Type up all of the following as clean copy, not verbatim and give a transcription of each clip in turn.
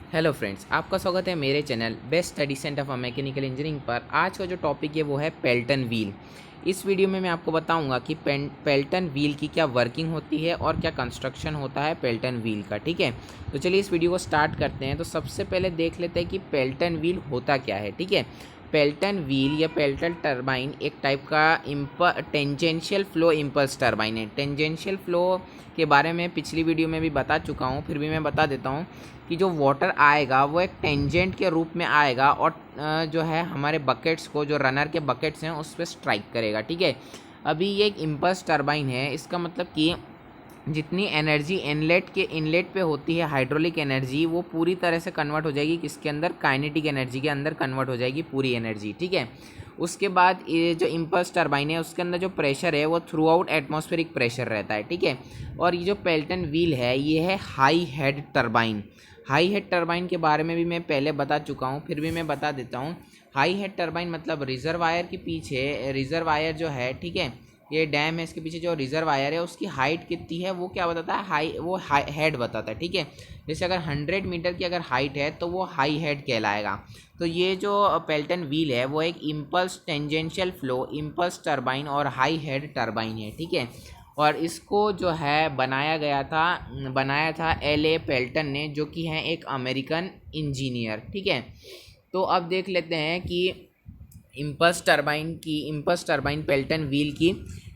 Hello friends, आपका स्वागत है मेरे channel best study centre for mechanical engineering पर। आज का जो टॉपिक है वो है पेल्टन व्हील। इस वीडियो में मैं आपको बताऊंगा कि पेल्टन व्हील की क्या वर्किंग होती है और क्या कंस्ट्रक्शन होता है पेल्टन व्हील का। ठीक है, तो चलिए इस वीडियो को स्टार्ट करते हैं। तो सबसे पहले देख लेते हैं कि पेल्टन व्हील होता क्या है। ठीक है, पेल्टन व्हील या पेल्टन टरबाइन एक टाइप का टेंजेंशियल फ्लो इम्पल्स टरबाइन है। टेंजेंशियल फ्लो के बारे में पिछली वीडियो में भी बता चुका हूँ, फिर भी मैं बता देता हूँ कि जो वाटर आएगा वो एक टेंजेंट के रूप में आएगा और जो है हमारे बकेट्स को, जो रनर के बकेट्स हैं, उस पर स्ट्राइक करेगा। ठीक है, अभी ये एक इम्पल्स टरबाइन है। इसका मतलब कि जितनी एनर्जी इनलेट पे होती है, हाइड्रोलिक एनर्जी, वो पूरी तरह से कन्वर्ट हो जाएगी किसके अंदर, काइनेटिक एनर्जी के अंदर कन्वर्ट हो जाएगी पूरी एनर्जी। ठीक है, उसके बाद ये जो इम्पल्स टरबाइन है उसके अंदर जो प्रेशर है वो थ्रू आउट एटमॉस्फेरिक प्रेशर रहता है। ठीक है, और ये जो पेल्टन व्हील है ये है high head turbine. High head turbine के बारे में भी मैं पहले बता चुका हूँ, फिर भी मैं बता देता हूँ। हाई हेड टरबाइन मतलब रिजर्वायर के पीछे, रिजर्वायर जो है, ठीक है, ये डैम है, इसके पीछे जो रिजर्वायर है उसकी हाइट कितनी है वो क्या बताता है, वो हेड बताता है। ठीक है, जैसे अगर 100 मीटर की अगर हाइट है तो वो हाई हेड कहलाएगा। तो ये जो पेल्टन व्हील है वो एक impulse tangential flow impulse turbine और हाई हेड टरबाइन है। ठीक है, और इसको जो है बनाया था L.A. पेल्टन ने, जो कि हैं एक अमेरिकन इंजीनियर। ठीक है, तो अब देख लेते हैं कि इम्पल्स टरबाइन पेल्टन व्हील की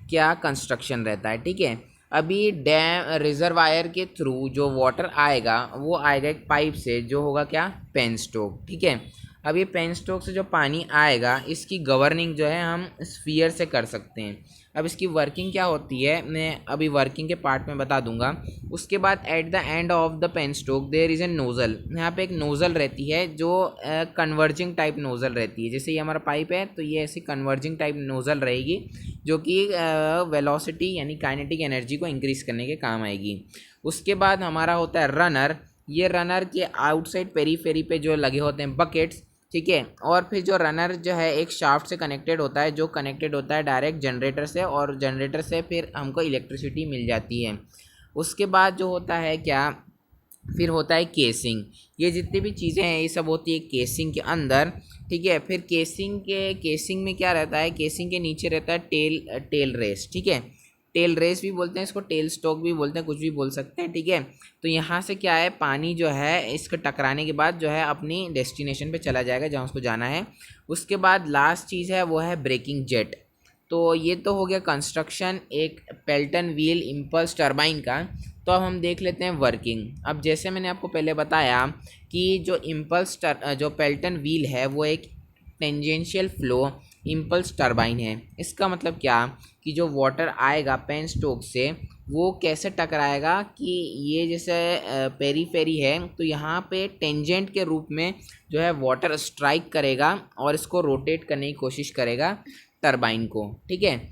क्या कंस्ट्रक्शन रहता है। ठीक है, अभी डैम रिजर्वायर के थ्रू जो वाटर आएगा वो आएगा एक पाइप से, जो होगा क्या, पेनस्टोक। ठीक है, अब ये पेनस्टोक से जो पानी आएगा इसकी गवर्निंग जो है हम स्फीयर से कर सकते हैं। अब इसकी वर्किंग क्या होती है मैं अभी वर्किंग के पार्ट में बता दूंगा। उसके बाद at the end of the pen stroke there is a nozzle. यहाँ पे एक नोज़ल रहती है जो कन्वर्जिंग टाइप नोज़ल रहती है। जैसे ये हमारा पाइप है तो ये ऐसी कन्वर्जिंग टाइप नोज़ल रहेगी जो कि वेलोसिटी यानी काइनेटिक एनर्जी को इंक्रीज़ करने के काम आएगी। उसके बाद हमारा होता है रनर। ये रनर के आउटसाइड पेरीफेरी पे जो लगे होते हैं बकेट्स। ठीक है, और फिर जो रनर जो है एक शाफ्ट से कनेक्टेड होता है, जो कनेक्टेड होता है डायरेक्ट जनरेटर से, और जनरेटर से फिर हमको इलेक्ट्रिसिटी मिल जाती है। उसके बाद जो होता है क्या, फिर होता है केसिंग। ये जितनी भी चीज़ें हैं ये सब होती है केसिंग के अंदर। ठीक है, फिर केसिंग में क्या रहता है, केसिंग के नीचे रहता है टेल रेस। ठीक है, टेल रेस भी बोलते हैं इसको, टेल स्टॉक भी बोलते हैं, कुछ भी बोल सकते हैं। ठीक है, तो यहाँ से क्या है, पानी जो है इसको टकराने के बाद जो है अपनी डेस्टिनेशन पे चला जाएगा जहाँ उसको जाना है। उसके बाद लास्ट चीज़ है वो है ब्रेकिंग जेट। तो ये तो हो गया कंस्ट्रक्शन एक पेल्टन व्हील इम्पल्स टरबाइन का। तो अब हम देख लेते हैं वर्किंग। अब जैसे मैंने आपको पहले बताया कि जो पेल्टन व्हील है वो एक टेंजेंशियल फ्लो इम्पल्स टरबाइन है। इसका मतलब क्या, कि जो वाटर आएगा पेन स्टोक से वो कैसे टकराएगा कि ये जैसे पेरीफेरी है तो यहाँ पे टेंजेंट के रूप में जो है वाटर स्ट्राइक करेगा और इसको रोटेट करने की कोशिश करेगा टरबाइन को। ठीक है,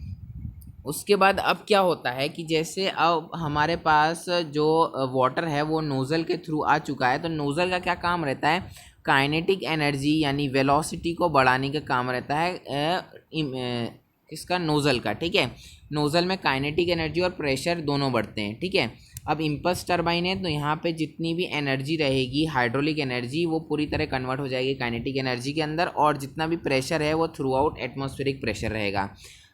उसके बाद अब क्या होता है कि जैसे अब हमारे पास जो वाटर है वो नोज़ल के थ्रू आ चुका है, तो नोज़ल का क्या काम रहता है, काइनेटिक एनर्जी यानी वेलोसिटी को बढ़ाने का काम रहता है इसका नोज़ल का। ठीक है, नोज़ल में काइनेटिक एनर्जी और प्रेशर दोनों बढ़ते हैं। ठीक है, अब इम्पल्स टरबाइन है तो यहाँ पे जितनी भी एनर्जी रहेगी, हाइड्रोलिक एनर्जी, वो पूरी तरह कन्वर्ट हो जाएगी काइनेटिक एनर्जी के अंदर, और जितना भी प्रेशर है वो थ्रू आउट एटमॉस्फेरिक प्रेशर रहेगा।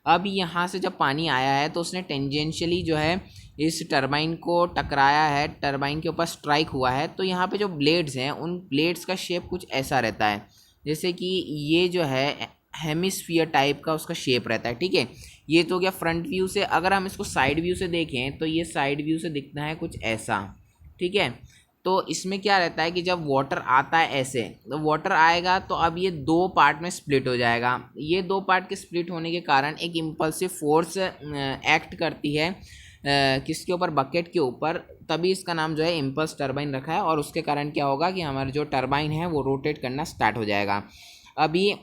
अब यहाँ से जब पानी आया है तो उसने टेंजेंशियली जो है इस टरबाइन को टकराया है, टरबाइन के ऊपर स्ट्राइक हुआ है। तो यहाँ पे जो ब्लेड्स हैं उन ब्लेड्स का शेप कुछ ऐसा रहता है, जैसे कि ये जो है हेमिस्फीयर टाइप का उसका शेप रहता है। ठीक है, ये तो हो गया फ्रंट व्यू से। अगर हम इसको साइड व्यू से देखें तो ये साइड व्यू से दिखता है कुछ ऐसा। ठीक है, तो इसमें क्या रहता है कि जब वाटर आता है ऐसे, तो वाटर आएगा तो अब ये दो पार्ट में स्प्लिट हो जाएगा। ये दो पार्ट के स्प्लिट होने के कारण एक इम्पल्सिव फोर्स एक्ट करती है किसके ऊपर, बकेट के ऊपर। तभी इसका नाम जो है इम्पल्स टरबाइन रखा है, और उसके कारण क्या होगा कि हमारा जो टरबाइन है वो रोटेट करना स्टार्ट हो जाएगा। अभी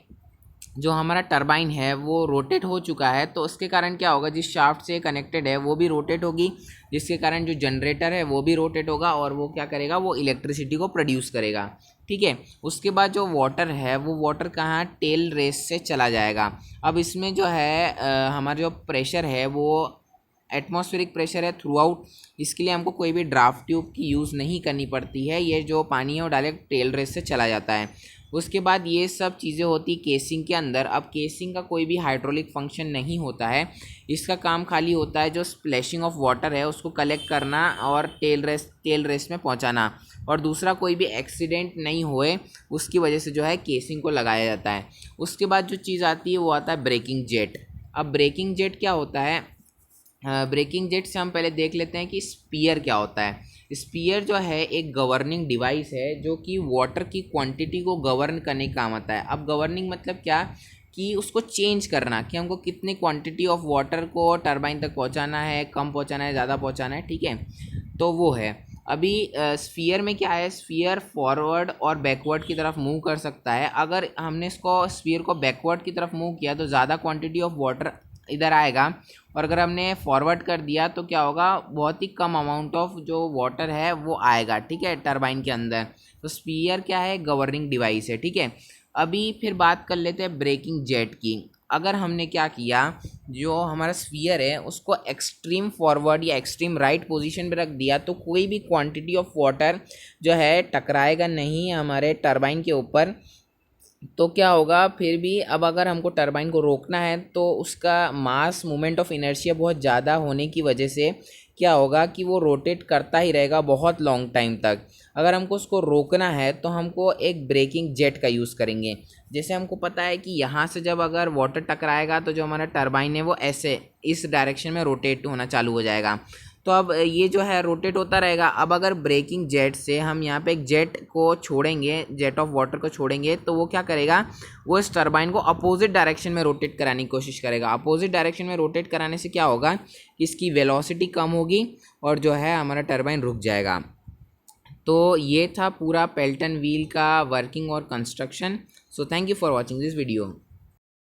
जो हमारा टरबाइन है वो रोटेट हो चुका है, तो उसके कारण क्या होगा, जिस शाफ्ट से कनेक्टेड है वो भी रोटेट होगी, जिसके कारण जो जनरेटर है वो भी रोटेट होगा, और वो क्या करेगा, वो इलेक्ट्रिसिटी को प्रोड्यूस करेगा। ठीक है, उसके बाद जो वाटर है वो वाटर कहाँ, टेल रेस से चला जाएगा। अब इसमें जो है हमारा जो प्रेशर है वो एटमॉस्फेरिक प्रेशर है थ्रू आउट, इसके लिए हमको कोई भी ड्राफ्ट ट्यूब की यूज़ नहीं करनी पड़ती है। ये जो पानी है वो डायरेक्ट टेल रेस से चला जाता है। उसके बाद ये सब चीज़ें होती केसिंग के अंदर। अब केसिंग का कोई भी हाइड्रोलिक फंक्शन नहीं होता है, इसका काम खाली होता है जो स्प्लैशिंग ऑफ वाटर है उसको कलेक्ट करना और टेल रेस में पहुंचाना, और दूसरा कोई भी एक्सीडेंट नहीं होए उसकी वजह से जो है केसिंग को लगाया जाता है। उसके बाद जो चीज़ आती है वो आता है ब्रेकिंग जेट। अब ब्रेकिंग जेट क्या होता है? ब्रेकिंग जेट से हम पहले देख लेते हैं कि स्पीयर क्या होता है। स्पीयर जो है एक गवर्निंग डिवाइस है जो कि वाटर की क्वांटिटी को गवर्न करने का काम आता है। अब गवर्निंग मतलब क्या कि उसको चेंज करना, कि हमको कितनी क्वांटिटी ऑफ वाटर को टरबाइन तक पहुंचाना है, कम पहुंचाना है, ज़्यादा पहुंचाना है, ठीक है। तो वो है। अभी स्फीयर में क्या है, स्फीयर फॉरवर्ड और बैकवर्ड की तरफ मूव कर सकता है। अगर हमने इसको स्फीयर को बैकवर्ड की तरफ मूव किया तो ज़्यादा क्वांटिटी ऑफ वाटर इधर आएगा, और अगर हमने फॉरवर्ड कर दिया तो क्या होगा, बहुत ही कम अमाउंट ऑफ जो वाटर है वो आएगा, ठीक है, टरबाइन के अंदर। तो स्पीयर क्या है, गवर्निंग डिवाइस है, ठीक है। अभी फिर बात कर लेते हैं ब्रेकिंग जेट की। अगर हमने क्या किया, जो हमारा स्फीयर है उसको एक्सट्रीम फॉरवर्ड या एक्सट्रीम राइट पोजीशन पे रख दिया तो कोई भी क्वांटिटी ऑफ वाटर जो है टकराएगा नहीं हमारे टरबाइन के ऊपर। तो क्या होगा फिर भी, अब अगर हमको टरबाइन को रोकना है तो उसका मास मोमेंट ऑफ इनर्शिया बहुत ज़्यादा होने की वजह से क्या होगा कि वो रोटेट करता ही रहेगा बहुत लॉन्ग टाइम तक। अगर हमको उसको रोकना है तो हमको एक ब्रेकिंग जेट का यूज़ करेंगे। जैसे हमको पता है कि यहाँ से जब अगर वाटर टकराएगा तो जो हमारा टरबाइन है वो ऐसे इस डायरेक्शन में रोटेट होना चालू हो जाएगा। तो अब ये जो है रोटेट होता रहेगा। अब अगर ब्रेकिंग जेट से हम यहाँ पे एक जेट को छोड़ेंगे, जेट ऑफ वाटर को छोड़ेंगे, तो वो क्या करेगा, वो इस टरबाइन को अपोजिट डायरेक्शन में रोटेट कराने की कोशिश करेगा। अपोजिट डायरेक्शन में रोटेट कराने से क्या होगा, इसकी वेलोसिटी कम होगी और जो है हमारा टरबाइन रुक जाएगा। तो ये था पूरा पेल्टन व्हील का वर्किंग और construction. So thank you for watching this video.